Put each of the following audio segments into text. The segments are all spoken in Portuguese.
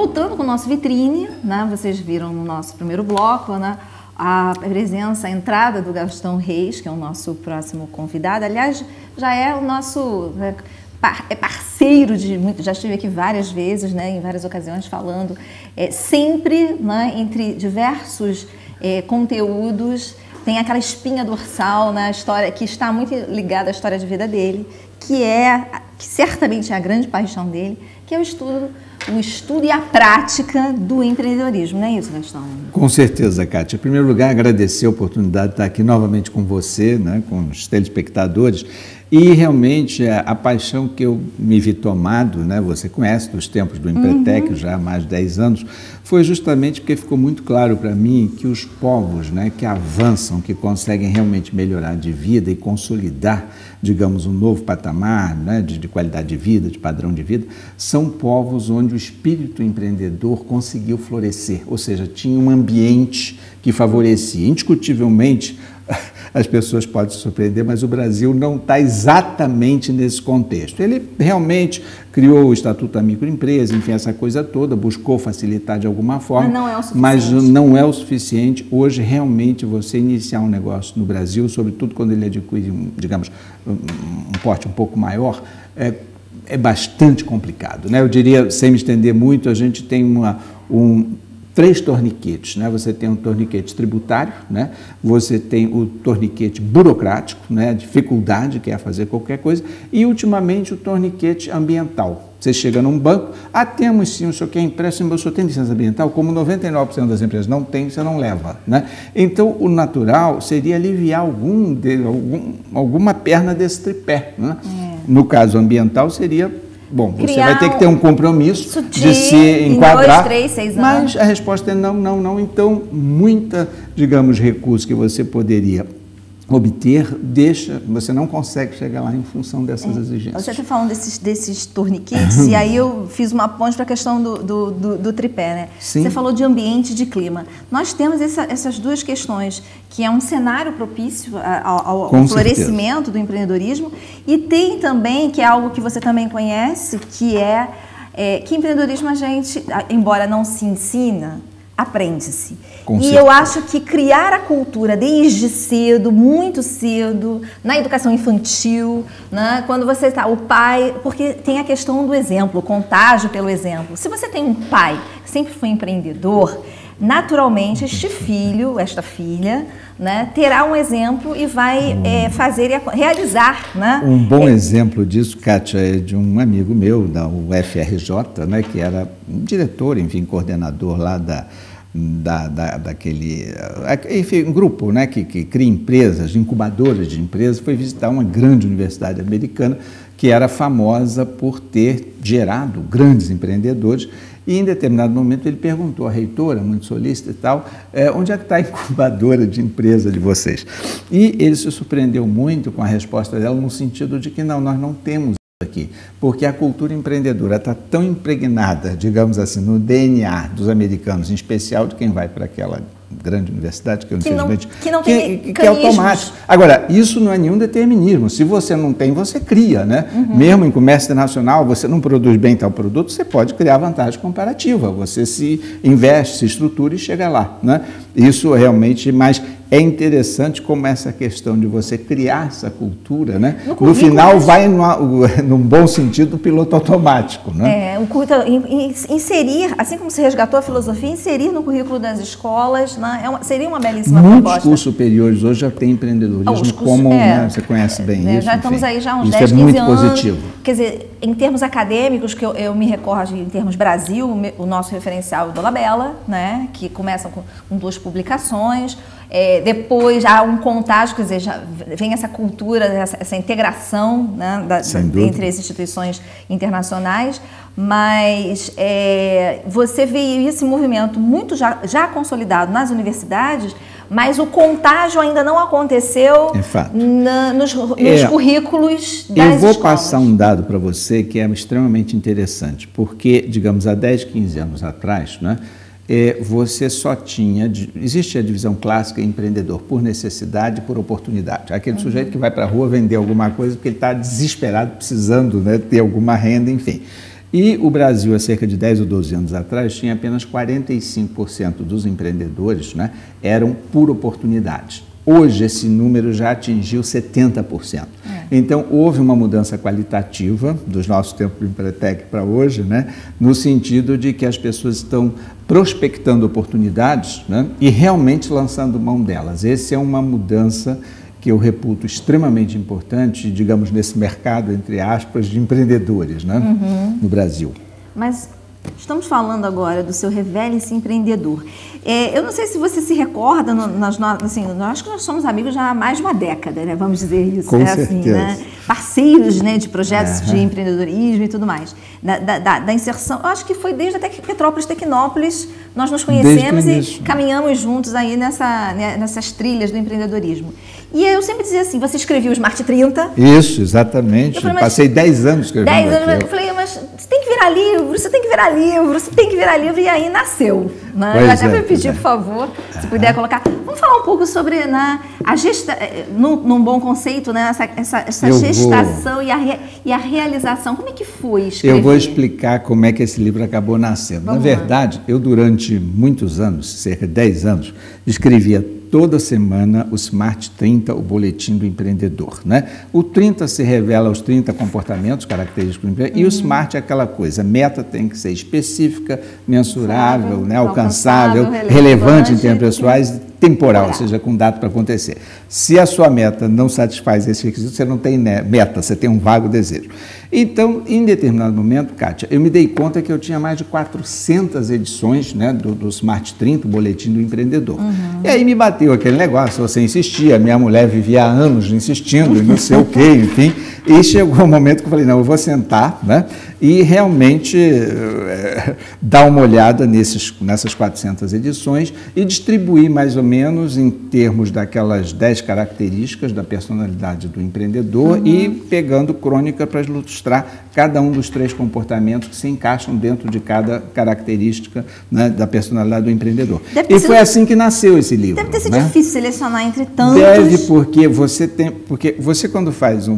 voltando com o nosso vitrine, né? Vocês viram no nosso primeiro bloco, né? A presença, a entrada do Gastão Reis, que é o nosso próximo convidado. Aliás, já é o nosso parceiro de muito, já estive aqui várias vezes, né, em várias ocasiões falando, sempre, né, entre diversos conteúdos, tem aquela espinha dorsal na história que está muito ligada à história de vida dele, que certamente é a grande paixão dele, que é o estudo e a prática do empreendedorismo, não é isso, Gastão? Com certeza, Kátia. Em primeiro lugar, agradecer a oportunidade de estar aqui novamente com você, né, com os telespectadores, e realmente a paixão que eu me vi tomado, né, você conhece dos tempos do Empretec, já há mais de 10 anos, foi justamente porque ficou muito claro para mim que os povos, né, que avançam, que conseguem realmente melhorar de vida e consolidar, digamos, um novo patamar, né, de qualidade de vida, de padrão de vida, são povos onde o espírito empreendedor conseguiu florescer, ou seja, tinha um ambiente que favorecia. Indiscutivelmente, as pessoas podem se surpreender, mas o Brasil não está exatamente nesse contexto. Ele realmente criou o Estatuto da Microempresa, enfim, essa coisa toda, buscou facilitar de alguma forma, mas não é o suficiente. Hoje, realmente, você iniciar um negócio no Brasil, sobretudo quando ele adquire, digamos, um porte um pouco maior, é bastante complicado, né? Eu diria, sem me estender muito, a gente tem três torniquetes, né? Você tem um torniquete tributário, né? Você tem o torniquete burocrático, né? Dificuldade, que é fazer qualquer coisa, e ultimamente o torniquete ambiental. Você chega num banco, temos sim, o senhor quer empréstimo, o senhor tem licença ambiental? Como 99% das empresas não tem, você não leva, né? Então, o natural seria aliviar alguma perna desse tripé, né? No caso ambiental seria... Bom, você vai ter que ter um compromisso de se enquadrar, 2, 3, 6 anos. Mas a resposta é não. Então, digamos, recursos que você poderia obter, você não consegue chegar lá em função dessas exigências. Você está falando desses torniquetes, e aí eu fiz uma ponte para a questão do tripé, né? Sim. Você falou de ambiente e de clima. Nós temos essas duas questões, que é um cenário propício ao florescimento do empreendedorismo, e tem também, que é algo que você também conhece, que que empreendedorismo a gente, embora não se ensina, aprende-se. E eu acho que criar a cultura desde cedo, muito cedo, na educação infantil, né, quando você está, o pai, porque tem a questão do exemplo, o contágio pelo exemplo. Se você tem um pai que sempre foi empreendedor, naturalmente este filho, esta filha, né, terá um exemplo e vai realizar. Né? Um bom exemplo disso, Kátia, é de um amigo meu da UFRJ, né, que era um diretor, enfim, coordenador lá enfim, um grupo, né, que cria empresas, incubadoras de empresas, foi visitar uma grande universidade americana que era famosa por ter gerado grandes empreendedores, e em determinado momento ele perguntou à reitora, muito solícita e tal, onde é que está a incubadora de empresa de vocês? E ele se surpreendeu muito com a resposta dela, no sentido de que nós não temos aqui, porque a cultura empreendedora está tão impregnada, digamos assim, no DNA dos americanos, em especial de quem vai para aquela grande universidade, que infelizmente que é automático. Agora, isso não é nenhum determinismo. Se você não tem, você cria, né? Mesmo em comércio internacional, você não produz bem tal produto, você pode criar vantagem comparativa. Você se investe, se estrutura e chega lá, né? Isso realmente, mas é interessante como essa questão de você criar essa cultura, né? No final vai, num bom sentido, o piloto automático, né? Inserir, assim como se resgatou a filosofia, inserir no currículo das escolas, né? Seria uma belíssima proposta. Muitos cursos superiores hoje já têm empreendedorismo, como né, você conhece bem isso. Já estamos aí já há uns 10, isso 15 muito anos. Positivo. Quer dizer, em termos acadêmicos, que eu me recordo em termos Brasil, o nosso referencial é o Dolabella, né? Que começa com 2 publicações. Depois há um contágio, quer dizer, já vem essa cultura, essa integração, né, entre as instituições internacionais, mas você vê esse movimento muito já consolidado nas universidades, mas o contágio ainda não aconteceu nos currículos das escolas. Eu vou passar um dado para você que é extremamente interessante, porque, digamos, há 10, 15 anos atrás, né, você só tinha... Existe a divisão clássica empreendedor por necessidade e por oportunidade. Aquele sujeito que vai para a rua vender alguma coisa porque ele está desesperado, precisando, né, ter alguma renda, enfim. E o Brasil, há cerca de 10 ou 12 anos atrás, tinha apenas 45% dos empreendedores, né, eram por oportunidades. Hoje, esse número já atingiu 70%. Então, houve uma mudança qualitativa dos nossos tempos do Empretec para hoje, né, no sentido de que as pessoas estão prospectando oportunidades, né, e realmente lançando mão delas. Essa é uma mudança que eu reputo extremamente importante, digamos, nesse mercado, entre aspas, de empreendedores, né, no Brasil. Mas estamos falando agora do seu Revele-se Empreendedor. Eu não sei se você se recorda, assim, acho que nós somos amigos já há mais de uma década, né? Vamos dizer isso. Com certeza. Assim, né? Parceiros, né, de projetos de empreendedorismo e tudo mais. Da inserção, eu acho que foi desde até que Petrópolis, Tecnópolis, nós nos conhecemos e caminhamos juntos aí nessas trilhas do empreendedorismo. E eu sempre dizia assim, você escrevia o Smart 30. Isso, exatamente. Eu passei 10 anos escrevendo 10 anos, eu falei, mas você tem que virar livro, você tem que virar livro, você tem que virar livro, e aí nasceu. Né? Eu até vou pedir, por favor, se puder colocar. Vamos falar um pouco sobre a gestação, num bom conceito, né? essa gestação e a realização. Como é que foi escrever? Eu vou explicar como é que esse livro acabou nascendo. Na verdade, eu durante muitos anos, cerca de 10 anos, escrevia toda semana o Smart 30, o boletim do empreendedor, né? O 30 se revela os 30 comportamentos característicos do empreendedor, e o Smart é aquela coisa, a meta tem que ser específica, mensurável, né? Alcançável, relevante em termos pessoais, temporal, ou seja, com data para acontecer. Se a sua meta não satisfaz esse requisito, você não tem meta, você tem um vago desejo. Então, em determinado momento, Kátia, eu me dei conta que eu tinha mais de 400 edições, né, do Smart 30, o boletim do empreendedor. E aí me bateu aquele negócio, você insistia, minha mulher vivia há anos insistindo, e não sei o quê, enfim, e chegou um momento que eu falei, não, eu vou sentar, né, e realmente dar uma olhada nessas 400 edições e distribuir mais ou menos em termos daquelas 10 características da personalidade do empreendedor e pegando crônica para ilustrar cada um dos 3 comportamentos que se encaixam dentro de cada característica, né, da personalidade do empreendedor. E foi assim que nasceu esse livro. Deve ter sido difícil selecionar entre tantos. Deve, porque você quando faz um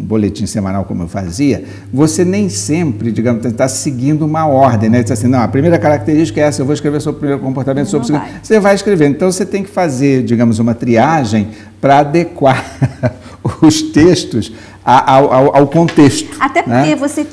boletim semanal como eu fazia, você nem sempre, digamos, está seguindo uma ordem, né? Diz assim, não, a primeira característica é essa, eu vou escrever sobre o primeiro comportamento, sobre o segundo. Você vai escrevendo. Então, você tem que fazer, digamos, uma triagem para adequar os textos ao contexto. Até porque, né, você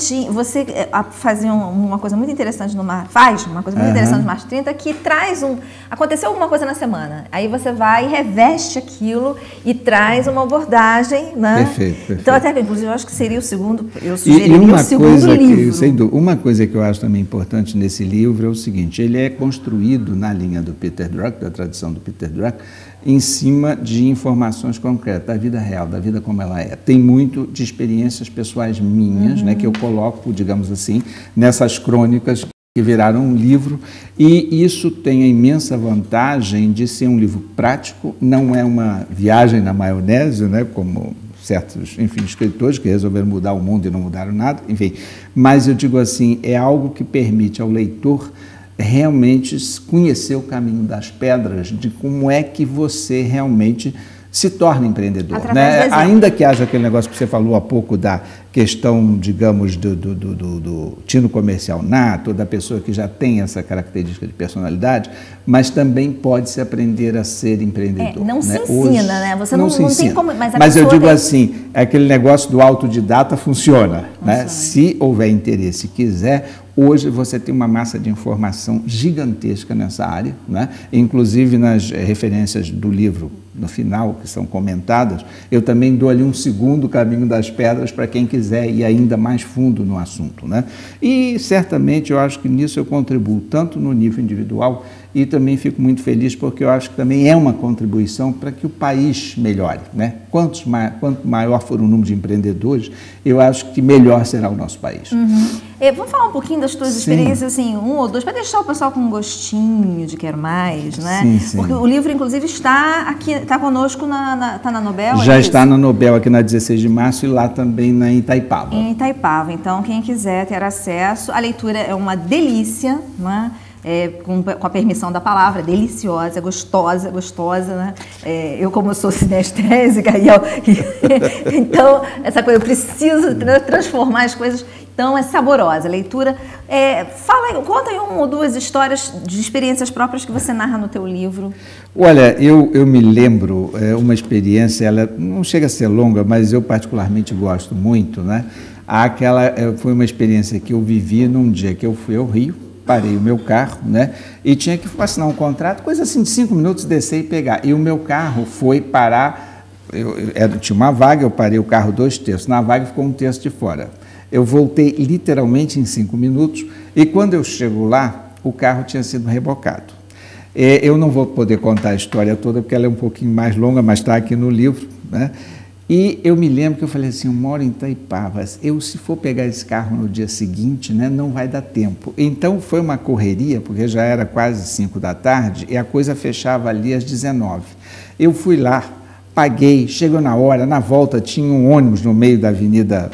fazia uma coisa muito interessante faz uma coisa muito interessante no Smart 30, que traz aconteceu alguma coisa na semana, aí você vai e reveste aquilo e traz uma abordagem, né? Perfeito. Então, até inclusive, eu acho que seria eu sugeriria o segundo livro. Sem dúvida, uma coisa que eu acho também importante nesse livro é o seguinte, ele é construído na linha do Peter Drucker, da tradição do Peter Drucker, em cima de informações concretas, da vida real, da vida como ela é. Tem muito de experiências pessoais minhas, né, que eu coloco, digamos assim, nessas crônicas que viraram um livro, e isso tem a imensa vantagem de ser um livro prático, não é uma viagem na maionese, né, como certos, enfim, escritores que resolveram mudar o mundo e não mudaram nada, enfim, mas eu digo assim, é algo que permite ao leitor realmente conhecer o caminho das pedras, de como é que você realmente se torna empreendedor, né? Ainda que haja aquele negócio que você falou há pouco da questão, digamos, do tino comercial nato, da pessoa que já tem essa característica de personalidade, mas também pode-se aprender a ser empreendedor. Não, né? Se ensina, né? Você não tem como... Mas eu digo assim, aquele negócio do autodidata funciona, né? Se houver interesse e quiser, hoje você tem uma massa de informação gigantesca nessa área, né? Inclusive nas referências do livro, no final, que são comentadas, eu também dou ali um segundo caminho das pedras para quem quiser ir ainda mais fundo no assunto, né? E certamente eu acho que nisso eu contribuo tanto no nível individual e também fico muito feliz porque eu acho que também é uma contribuição para que o país melhore, né? Quanto maior for o número de empreendedores, eu acho que melhor será o nosso país. Vamos falar um pouquinho das tuas experiências, assim, um ou dois, para deixar o pessoal com um gostinho de quero mais, né? Sim. Porque o livro, inclusive, está aqui, está conosco, está na Nobel? Já está na Nobel, aqui na 16 de março, e lá também em Itaipava. Em Itaipava. Então, quem quiser ter acesso, a leitura é uma delícia, né? com a permissão da palavra, deliciosa, gostosa, né? Eu, como sou sinestésica, então, essa coisa, eu preciso transformar as coisas, então é saborosa. A leitura, conta aí uma ou duas histórias de experiências próprias que você narra no teu livro. Olha, eu me lembro, uma experiência, ela não chega a ser longa, mas eu particularmente gosto muito, né? Foi uma experiência que eu vivi num dia que eu fui ao Rio, parei o meu carro, né? E tinha que assinar um contrato, coisa assim de 5 minutos, descer e pegar. E o meu carro foi parar, tinha uma vaga, eu parei o carro 2/3, na vaga ficou 1/3 de fora. Eu voltei literalmente em 5 minutos e quando eu chego lá, o carro tinha sido rebocado. Eu não vou poder contar a história toda porque ela é um pouquinho mais longa, mas está aqui no livro, né? E eu me lembro que eu falei assim, eu moro em Itaipavas, se for pegar esse carro no dia seguinte, né, não vai dar tempo. Então foi uma correria, porque já era quase 5 da tarde e a coisa fechava ali às 19. Eu fui lá, paguei, chegou na hora, na volta tinha um ônibus no meio da Avenida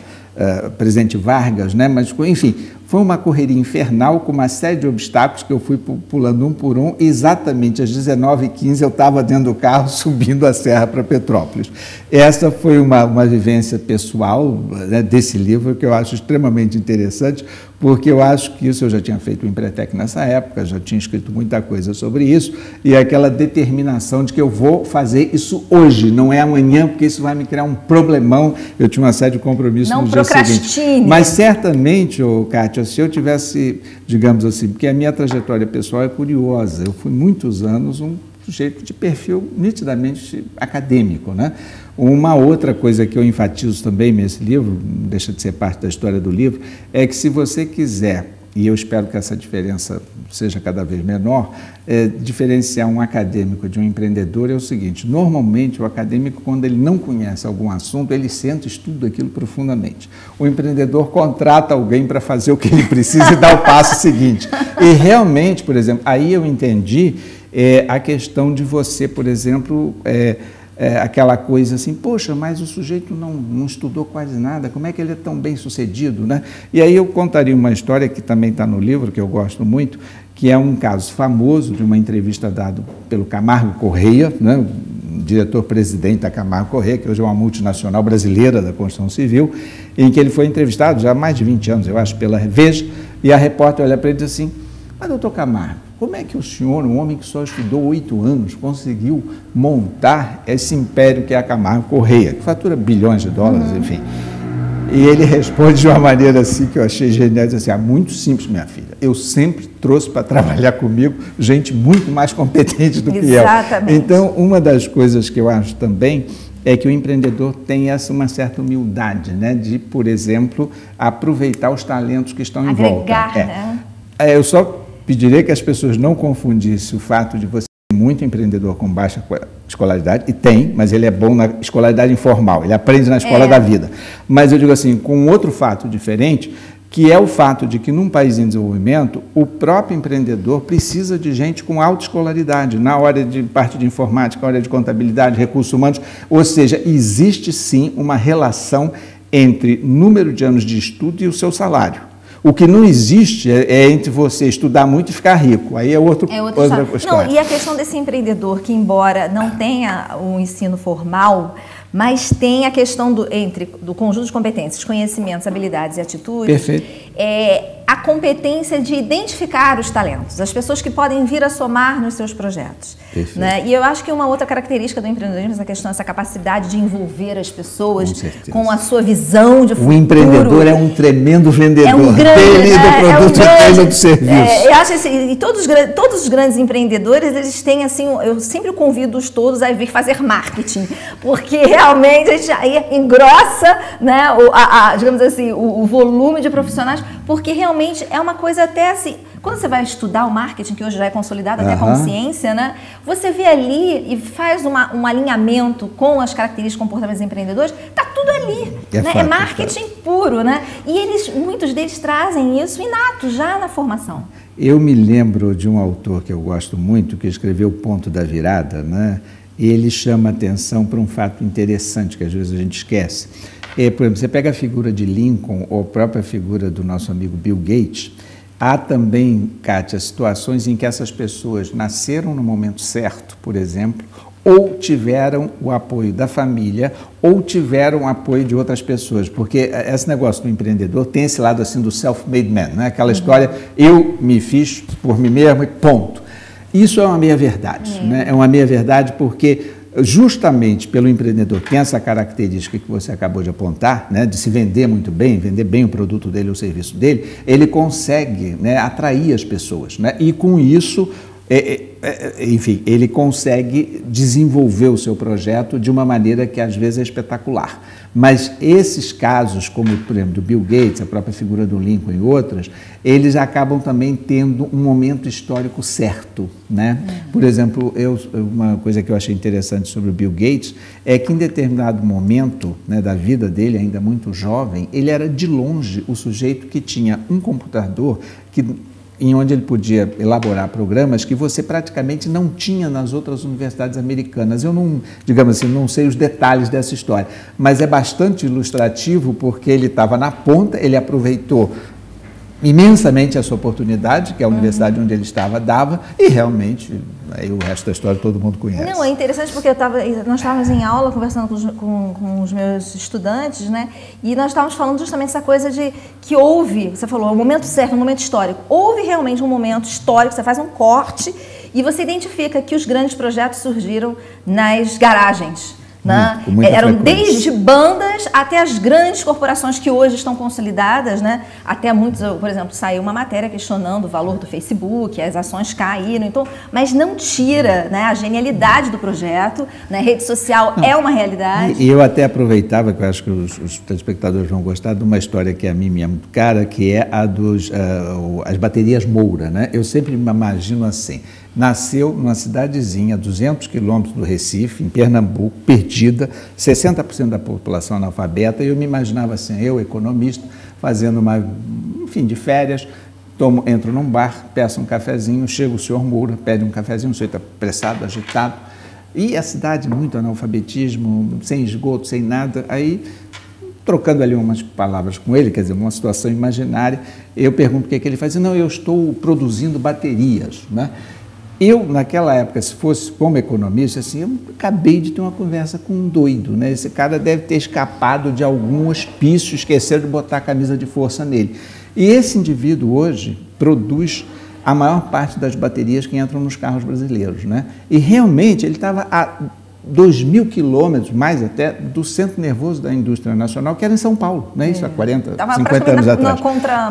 Presidente Vargas, né, mas enfim, foi uma correria infernal com uma série de obstáculos que eu fui pulando um por um. Exatamente às 19h15 eu estava dentro do carro subindo a serra para Petrópolis. Essa foi uma vivência pessoal, né, desse livro que eu acho extremamente interessante, porque eu acho que eu já tinha feito o Empretec nessa época, já tinha escrito muita coisa sobre isso, e aquela determinação de que eu vou fazer isso hoje, não é amanhã, porque isso vai me criar um problemão. Eu tinha uma série de compromissos no dia seguinte. Mas certamente, Kátia, se eu tivesse, digamos assim, porque a minha trajetória pessoal é curiosa, eu fui muitos anos um sujeito de perfil nitidamente acadêmico, né? Uma outra coisa que eu enfatizo também nesse livro, não deixa de ser parte da história do livro, é que se você quiser, e eu espero que essa diferença seja cada vez menor, diferenciar um acadêmico de um empreendedor é o seguinte: normalmente o acadêmico, quando ele não conhece algum assunto, ele senta e estuda aquilo profundamente. O empreendedor contrata alguém para fazer o que ele precisa e dá o passo seguinte. E realmente, por exemplo, aí eu entendi a questão de você, por exemplo, aquela coisa assim, poxa, mas o sujeito não estudou quase nada, como é que ele é tão bem sucedido, né? E aí eu contaria uma história que também está no livro, que eu gosto muito, que é um caso famoso de uma entrevista dada pelo Camargo Corrêa, né? O diretor-presidente da Camargo Corrêa, que hoje é uma multinacional brasileira da construção civil, em que ele foi entrevistado já há mais de 20 anos, eu acho, pela Veja, e a repórter olha para ele e diz assim, mas doutor Camargo, como é que o senhor, um homem que só estudou 8 anos, conseguiu montar esse império que é a Camargo Corrêa, que fatura bilhões de dólares, enfim? E ele responde de uma maneira assim que eu achei genial, diz assim, muito simples, minha filha, eu sempre trouxe para trabalhar comigo gente muito mais competente do que eu. Exatamente. Então, uma das coisas que eu acho também é que o empreendedor tem uma certa humildade, né, de, por exemplo, aproveitar os talentos que estão em volta. Né? Eu só pediria que as pessoas não confundissem o fato de você ter muito empreendedor com baixa escolaridade, e tem, mas ele é bom na escolaridade informal, ele aprende na escola da vida. Mas eu digo assim, com outro fato diferente, que é o fato de que num país em desenvolvimento, o próprio empreendedor precisa de gente com alta escolaridade, na hora de parte de informática, na hora de contabilidade, recursos humanos, ou seja, existe sim uma relação entre número de anos de estudo e o seu salário. O que não existe é entre você estudar muito e ficar rico. Aí é outra história. Não, e a questão desse empreendedor que, embora não tenha um ensino formal, mas tem a questão do conjunto de competências, conhecimentos, habilidades e atitudes. Perfeito. A competência de identificar os talentos, as pessoas que podem vir a somar nos seus projetos. Perfeito. Né? E eu acho que uma outra característica do empreendedorismo é essa capacidade de envolver as pessoas com a sua visão de futuro. O empreendedor é um tremendo vendedor. É um grande, ele do produto e do serviço. Eu acho assim, e todos os grandes empreendedores, eles têm assim, eu sempre convido todos a vir fazer marketing, porque realmente a gente aí engrossa, né, digamos assim, o volume de profissionais, porque realmente é uma coisa até assim, quando você vai estudar o marketing, que hoje já é consolidado até como ciência, né, você vê ali e faz um alinhamento com as características comportamentais empreendedores, está tudo ali, né? É marketing puro, né? E muitos deles trazem isso inato já na formação. Eu me lembro de um autor que eu gosto muito, que escreveu O Ponto da Virada, né? Ele chama atenção para um fato interessante que às vezes a gente esquece. Por exemplo, você pega a figura de Lincoln ou a própria figura do nosso amigo Bill Gates, Há também, Kátia, situações em que essas pessoas nasceram no momento certo, por exemplo, ou tiveram o apoio da família, ou tiveram o apoio de outras pessoas, porque esse negócio do empreendedor tem esse lado assim do self-made man, né? Aquela história, eu me fiz por mim mesmo e ponto. Isso é uma meia-verdade, né? É uma meia-verdade porque justamente pelo empreendedor tem essa característica que você acabou de apontar, né, de se vender muito bem, vender bem o produto dele ou o serviço dele, ele consegue, né, atrair as pessoas, né, e com isso, enfim, ele consegue desenvolver o seu projeto de uma maneira que às vezes é espetacular. Mas esses casos, como por exemplo do Bill Gates, a própria figura do Lincoln e outras, eles acabam também tendo um momento histórico certo, né? Por exemplo, uma coisa que eu achei interessante sobre o Bill Gates é que em determinado momento, né, da vida dele, ainda muito jovem, ele era de longe o sujeito que tinha um computador em onde ele podia elaborar programas que você praticamente não tinha nas outras universidades americanas. Eu não, digamos assim, não sei os detalhes dessa história, mas é bastante ilustrativo porque ele estava na ponta, ele aproveitou imensamente essa oportunidade que a universidade onde ele estava dava e realmente, aí o resto da história todo mundo conhece. Não, é interessante porque nós estávamos em aula conversando com os meus estudantes, né? E nós estávamos falando justamente essa coisa de que houve, você falou, o momento certo, o momento histórico. Houve realmente um momento histórico, você faz um corte e você identifica que os grandes projetos surgiram nas garagens. Né? Eram desde bandas até as grandes corporações que hoje estão consolidadas, né? Até muitos, por exemplo, saiu uma matéria questionando o valor do Facebook, as ações caíram, então, mas não tira, né, a genialidade do projeto, né? Rede social é uma realidade. E eu até aproveitava, que eu acho que os telespectadores vão gostar de uma história que a mim me é muito cara, que é a as baterias Moura, né? Eu sempre me imagino assim. Nasceu numa cidadezinha, 200 quilômetros do Recife, em Pernambuco, perdida, 60% da população analfabeta, e eu me imaginava assim, eu, economista, fazendo enfim, de férias, entro num bar, peço um cafezinho, chega o senhor Moura, pede um cafezinho, o senhor está apressado, agitado, e a cidade muito analfabetismo, sem esgoto, sem nada, aí trocando ali umas palavras com ele, quer dizer, uma situação imaginária, eu pergunto o que é que ele faz, não, eu estou produzindo baterias, né? Eu, naquela época, se fosse como economista, assim, eu acabei de ter uma conversa com um doido, né? Esse cara deve ter escapado de algum hospício, esqueceram de botar a camisa de força nele. E esse indivíduo hoje produz a maior parte das baterias que entram nos carros brasileiros, né? E realmente ele estava a 2.000 quilômetros, mais até, do centro nervoso da indústria nacional, que era em São Paulo, né? Isso há 40, 50 anos atrás.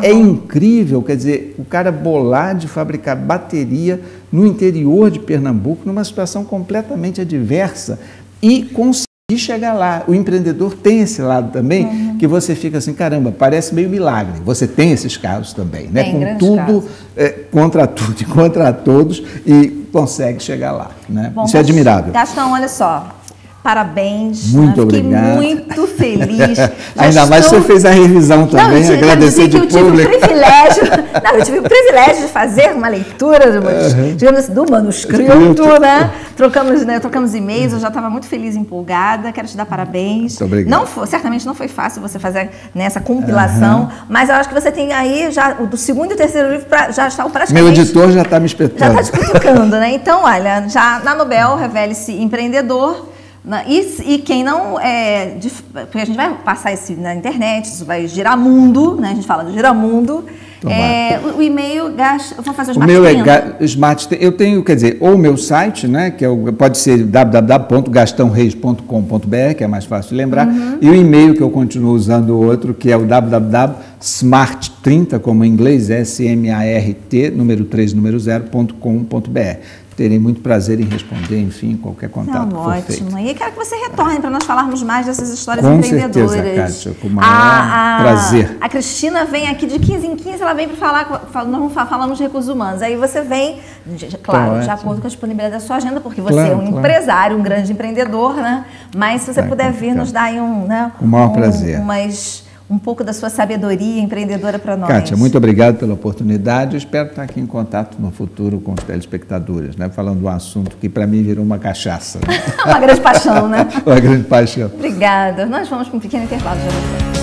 É incrível, quer dizer, o cara bolar de fabricar bateria no interior de Pernambuco, numa situação completamente adversa, e conseguir chegar lá. O empreendedor tem esse lado também, que você fica assim, caramba, parece meio milagre. Você tem esses casos também, né? Com tudo, contra tudo e contra todos, e consegue chegar lá, né? Bom, isso é admirável. Gastão, olha só, parabéns. Muito obrigado. Fiquei muito feliz. Ainda mais você fez a revisão também, agradecer de público. Eu tive o privilégio de fazer uma leitura, digamos assim, do manuscrito, né? Trocamos e-mails, eu já estava muito feliz e empolgada, quero te dar parabéns. Muito obrigado. Certamente não foi fácil você fazer essa compilação, mas eu acho que você tem aí, já do segundo e terceiro livro, já está praticamente... Meu editor já está me espetando. Já está te cutucando, né? Então, olha, já na Nobel, revele-se empreendedor. E quem não porque a gente vai passar isso na internet, isso vai girar mundo, né? A gente fala do giramundo. O e-mail, eu vou fazer o Smart. O meu é Smart. Eu tenho, quer dizer, ou o meu site, né? Que pode ser www.gastãoreis.com.br, que é mais fácil de lembrar, e o e-mail que eu continuo usando o outro, que é o www.smart30, como em inglês, SMART, número 3, número 0.com.br. Terei muito prazer em responder, enfim, qualquer contato que for feito. Ótimo. E quero que você retorne para nós falarmos mais dessas histórias empreendedoras. Com certeza, Kátia, com o maior prazer. A Cristina vem aqui de 15 em 15, ela vem para falar, nós falamos de recursos humanos. Aí você vem, claro, de acordo com a disponibilidade da sua agenda, porque você é um empresário, um grande empreendedor, né? Mas se você puder vir, nos dá aí com o maior prazer. Um pouco da sua sabedoria empreendedora para nós. Kátia, muito obrigado pela oportunidade. Eu espero estar aqui em contato no futuro com os telespectadores, né? Falando de um assunto que para mim virou uma cachaça. Né? Uma grande paixão, né? Uma grande paixão. Obrigada. Nós vamos para um pequeno intervalo, já voltamos.